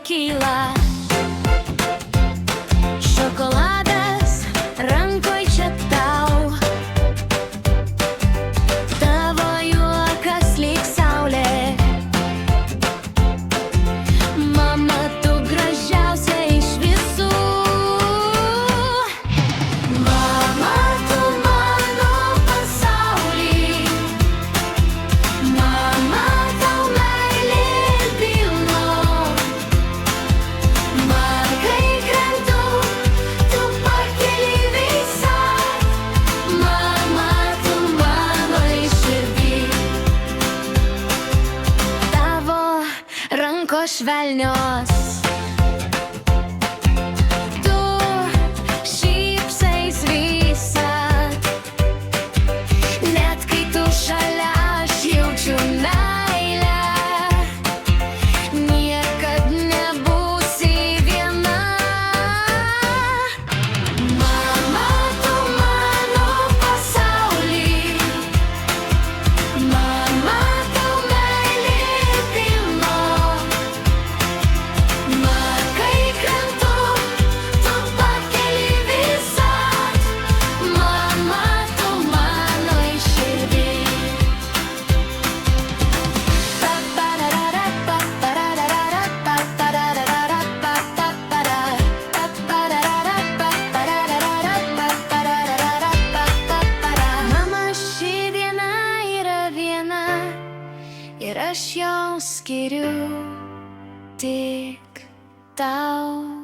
kyla. Šokoladas rankoj čia tau, tavo juokas lyg saulė. Mama, tu gražiausia iš visų. Mama, tu mano pasauly. Mama, tau meilė pilno. Man kai krentu, tu pakeli visą. Mama, tu mano širdį. Tavo rankos švelnios, tu šypsais visad. Net kai tu šalia, aš jaučiu meilę. Niekad nebūsi viena. Mama, tu mano pasauly. Mama, tau meilė pilno. Man kai krentu, tu pakeli visad. Mama, tu mano širdį. Mama, ši diena yra viena ir aš jos skiriu tik tau.